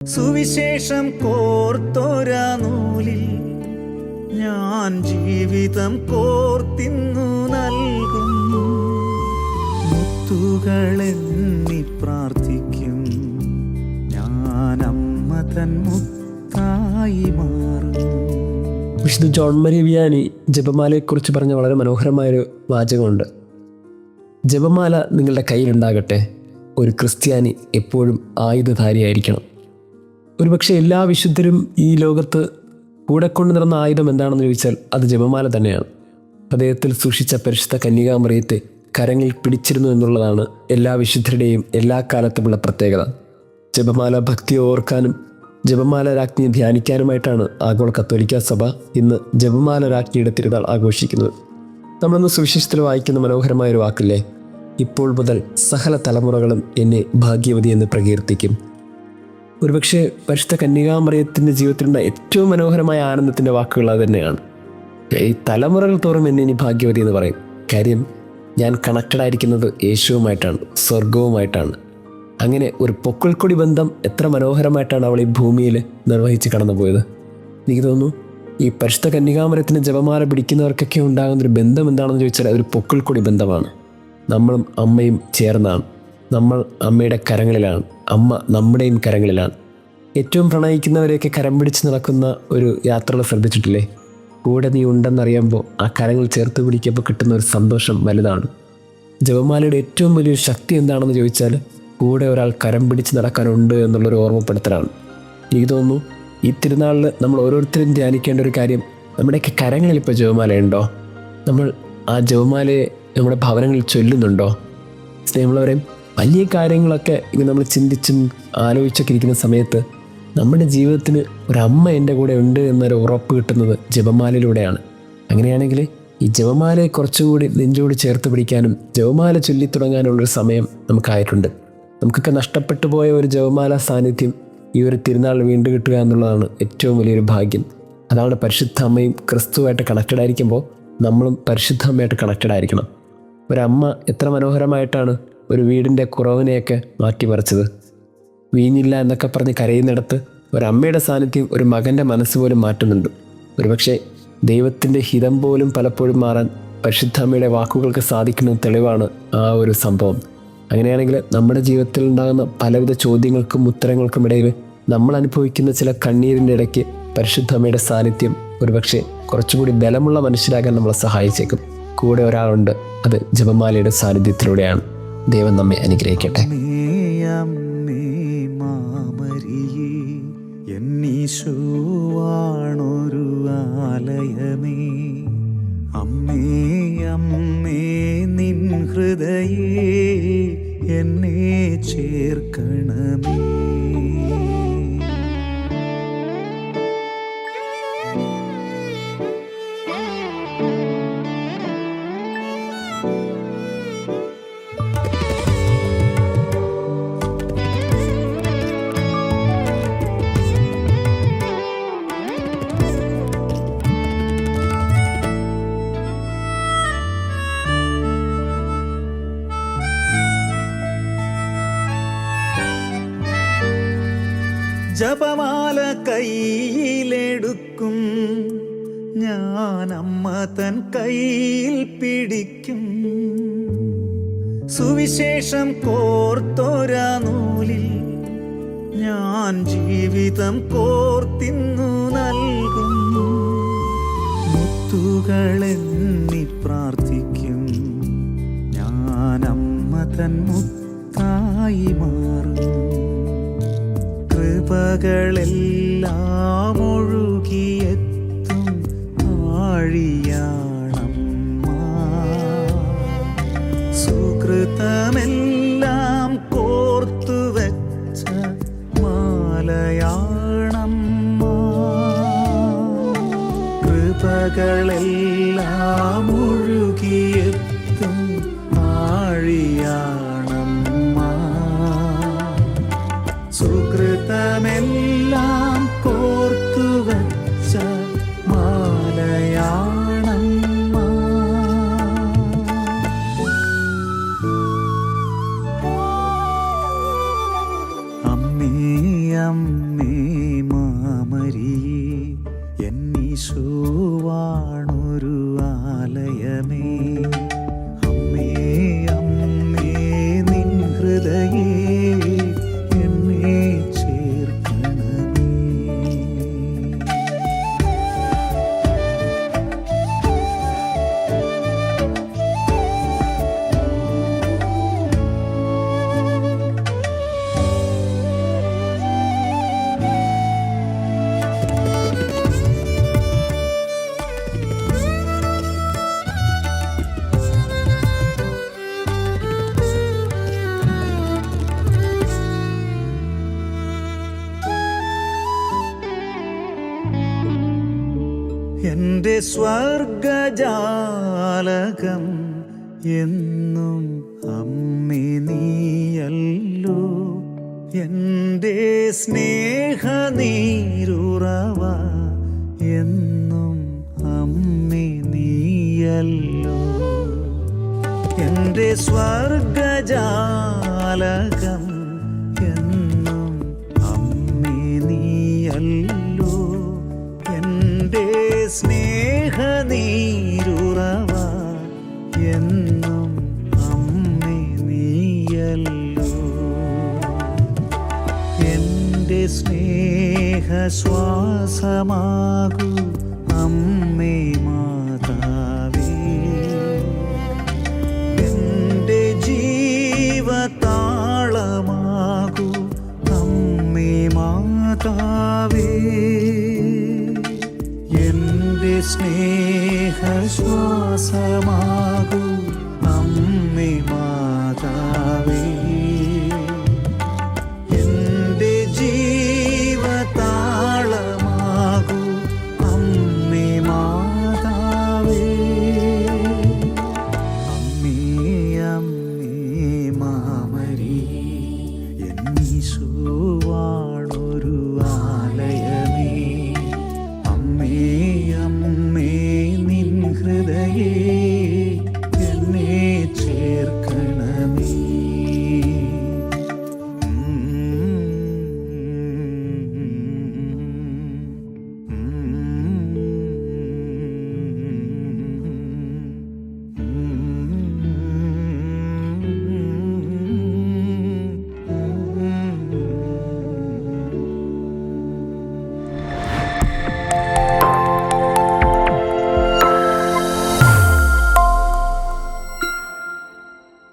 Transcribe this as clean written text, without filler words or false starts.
സുവിശേഷം കോർത്തോരാ നൂലിൽ ഞാൻ ജീവിതം കോർത്തിന്നു നൽകും. മുത്തുകളെന്നി പ്രാർത്ഥിക്കും ഞാൻ, അമ്മ തൻ മുത്തായി മാറും. വിശുദ്ധ ജോൺ മരിയ വിയാനി ജപമാലയെക്കുറിച്ച് പറഞ്ഞ വളരെ മനോഹരമായൊരു വാചകമുണ്ട്. ജപമാല നിങ്ങളുടെ കയ്യിലുണ്ടാകട്ടെ. ഒരു ക്രിസ്ത്യാനി എപ്പോഴും ആയുധധാരിയായിരിക്കണം. ഒരുപക്ഷെ എല്ലാ വിശുദ്ധരും ഈ ലോകത്ത് കൂടെ കൊണ്ടു നടന്ന ആയുധം എന്താണെന്ന് ചോദിച്ചാൽ അത് ജപമാല തന്നെയാണ്. ഹൃദയത്തിൽ സൂക്ഷിച്ച പരിശുദ്ധ കന്യകാമറിയത്തെ കരങ്ങളിൽ പിടിച്ചിരുന്നു എന്നുള്ളതാണ് എല്ലാ വിശുദ്ധരുടെയും എല്ലാ കാലത്തുമുള്ള പ്രത്യേകത. ജപമാല ഭക്തിയെ ഓർക്കാനും ജപമാല രാജ്ഞിയെ ധ്യാനിക്കാനുമായിട്ടാണ് ആഗോള കത്തോലിക്ക സഭ ഇന്ന് ജപമാല രാജ്ഞിയുടെ തിരുനാൾ ആഘോഷിക്കുന്നത്. നമ്മളിന്ന് സുവിശേഷത്തിൽ വായിക്കുന്ന മനോഹരമായൊരു വാക്കില്ലേ, ഇപ്പോൾ മുതൽ സകല തലമുറകളും എന്നെ ഭാഗ്യവതി എന്ന് പ്രകീർത്തിക്കും. ഒരുപക്ഷെ പരിശുദ്ധ കന്യകാമറിയത്തിൻ്റെ ജീവിതത്തിലുള്ള ഏറ്റവും മനോഹരമായ ആനന്ദത്തിൻ്റെ വാക്കുകൾ അത് തന്നെയാണ്. ഈ തലമുറകൾ തോറും എന്നെ ഇനി ഭാഗ്യവതി എന്ന് പറയും. കാര്യം ഞാൻ കണക്റ്റഡ് ആയിരിക്കുന്നത് യേശുവുമായിട്ടാണ്, സ്വർഗവുമായിട്ടാണ്. അങ്ങനെ ഒരു പൊക്കിൾക്കൊടി ബന്ധം എത്ര മനോഹരമായിട്ടാണ് അവൾ ഈ ഭൂമിയിൽ നിർവഹിച്ച് കടന്നുപോയത്. എനിക്ക് തോന്നുന്നു ഈ പരിശുദ്ധ കന്യകാമറിയത്തിൻ്റെ ജപമാല പിടിക്കുന്നവർക്കൊക്കെ ഉണ്ടാകുന്നൊരു ബന്ധം എന്താണെന്ന് ചോദിച്ചാൽ അതൊരു പൊക്കിൾക്കൊടി ബന്ധമാണ്. നമ്മളും അമ്മയും ചേർന്നാണ്. നമ്മൾ അമ്മയുടെ കരങ്ങളിലാണ്, അമ്മ നമ്മുടെയും കരങ്ങളിലാണ്. ഏറ്റവും പ്രണയിക്കുന്നവരെയൊക്കെ കരം പിടിച്ച് നടക്കുന്ന ഒരു യാത്രകൾ ശ്രദ്ധിച്ചിട്ടില്ലേ? കൂടെ നീ ഉണ്ടെന്നറിയുമ്പോൾ ആ കരങ്ങൾ ചേർത്ത് പിടിക്കുമ്പോൾ കിട്ടുന്ന ഒരു സന്തോഷം വലുതാണ്. ജപമാലയുടെ ഏറ്റവും വലിയൊരു ശക്തി എന്താണെന്ന് ചോദിച്ചാൽ കൂടെ ഒരാൾ കരം പിടിച്ച് നടക്കാനുണ്ട് എന്നുള്ളൊരു ഓർമ്മപ്പെടുത്തലാണ്. എനിക്ക് തോന്നുന്നു ഈ തിരുനാളിൽ നമ്മൾ ഓരോരുത്തരും ധ്യാനിക്കേണ്ട ഒരു കാര്യം, നമ്മുടെയൊക്കെ കരങ്ങളിൽ ഇപ്പോൾ ജപമാലയുണ്ടോ? നമ്മൾ ആ ജപമാലയെ നമ്മുടെ ഭവനങ്ങളിൽ ചൊല്ലുന്നുണ്ടോ? സ്നേഹമുള്ളവരെയും വലിയ കാര്യങ്ങളൊക്കെ ഇങ്ങനെ നമ്മൾ ചിന്തിച്ചും ആലോചിച്ചൊക്കെ ഇരിക്കുന്ന സമയത്ത് നമ്മുടെ ജീവിതത്തിന് ഒരമ്മ എൻ്റെ കൂടെ ഉണ്ട് എന്നൊരു ഉറപ്പ് കിട്ടുന്നത് ജപമാലയിലൂടെയാണ്. അങ്ങനെയാണെങ്കിൽ ഈ ജപമാലയെ കുറച്ചുകൂടി നെഞ്ചോട് ചേർത്ത് പിടിക്കാനും ജപമാല ചൊല്ലിത്തുടങ്ങാനുള്ളൊരു സമയം നമുക്കായിട്ടുണ്ട്. നമുക്കൊക്കെ നഷ്ടപ്പെട്ടു പോയ ഒരു ജപമാല സാന്നിധ്യം ഈ ഒരു തിരുനാൾ വീണ്ടും കിട്ടുക എന്നുള്ളതാണ് ഏറ്റവും വലിയൊരു ഭാഗ്യം. അതാണ് പരിശുദ്ധ അമ്മയും ക്രിസ്തുവായിട്ട് കണക്റ്റഡ് ആയിരിക്കുമ്പോൾ നമ്മളും പരിശുദ്ധ അമ്മയായിട്ട് കണക്റ്റഡ് ആയിരിക്കണം. ഒരമ്മ എത്ര മനോഹരമായിട്ടാണ് ഒരു വീടിൻ്റെ കുറവിനെയൊക്കെ മാറ്റിമറിച്ചത്. വീഞ്ഞില്ല എന്നൊക്കെ പറഞ്ഞ് കരയുന്നിടത്ത് ഒരമ്മയുടെ സാന്നിധ്യം ഒരു മകൻ്റെ മനസ്സ് പോലും മാറ്റുന്നുണ്ട്. ഒരുപക്ഷെ ദൈവത്തിൻ്റെ ഹിതം പോലും പലപ്പോഴും മാറാൻ പരിശുദ്ധ അമ്മയുടെ വാക്കുകൾക്ക് സാധിക്കുന്ന തെളിവാണ് ആ ഒരു സംഭവം. അങ്ങനെയാണെങ്കിൽ നമ്മുടെ ജീവിതത്തിൽ ഉണ്ടാകുന്ന പലവിധ ചോദ്യങ്ങൾക്കും ഉത്തരങ്ങൾക്കും ഇടയിൽ നമ്മൾ അനുഭവിക്കുന്ന ചില കണ്ണീരിൻ്റെ ഇടയ്ക്ക് പരിശുദ്ധ അമ്മയുടെ സാന്നിധ്യം ഒരുപക്ഷെ കുറച്ചുകൂടി ബലമുള്ള മനുഷ്യരാകാൻ നമ്മളെ സഹായിച്ചേക്കും. കൂടെ ഒരാളുണ്ട്, അത് ജപമാലയുടെ സാന്നിധ്യത്തിലൂടെയാണ്. ദൈവം നമ്മെ അനുഗ്രഹിക്കട്ടെ. എന്നീശുവാണൊരു ആലയമേ, അമ്മേ അമ്മേ നിൻ ഹൃദയേ എന്നെ ചേർക്കണമേ. ജപമാല കയ്യിലെടുക്കും ഞാൻ, അമ്മ തൻ കയ്യിൽ പിടിക്കും. സുവിശേഷം കോർത്തോരാ നൂലിൽ ഞാൻ ജീവിതം കോർത്തിന്നു നൽകും. മുത്തുകളെന്നി പ്രാർത്ഥിക്കും ഞാൻ, അമ്മ തൻ മുത്തായി മാറും. കൃപകളെല്ലാം ഒഴുകിയെത്തും ആഴിയാണമ്മ. സുകൃതമെല്ലാം കോർത്തുവച്ച മാലയാണമ്മ. കൃപകളെല്ലാം ഒഴുകിയെത്തും ആഴിയാണമ്മ. സുകൃതമെല്ലാം കോർത്തുവച്ച മാലയാണമ്മ. അമ്മേ അമ്മേ എൻ്റെ സ്വർഗജാലകം എന്നും അമ്മേ നീയല്ലോ. എൻ്റെ സ്നേഹനീരുറവ എന്നും അമ്മേ നീയല്ലോ. എൻ്റെ സ്വർഗജാലകം എന്നും അമ്മേ നീയല്ലോ. എൻ്റെ സ്നേഹനീരുറവ എന്നും അമ്മേ നീയല്ലോ. എൻ്റെ സ്നേഹശ്വാസമാകൂ അമ്മേ മാതാവേ. എൻ്റെ ജീവതാളമാകൂ അമ്മേ മാതാവേ. എൻ്റെ സ്നേഹശ്വാസമാകൂ അമ്മേ മാതാവേ. എൻ്റെ ജീവതാളമാകൂ അമ്മേ മാതാവേ. അമ്മേ അമ്മേ മാമരി എന്നീശുവാണൊരു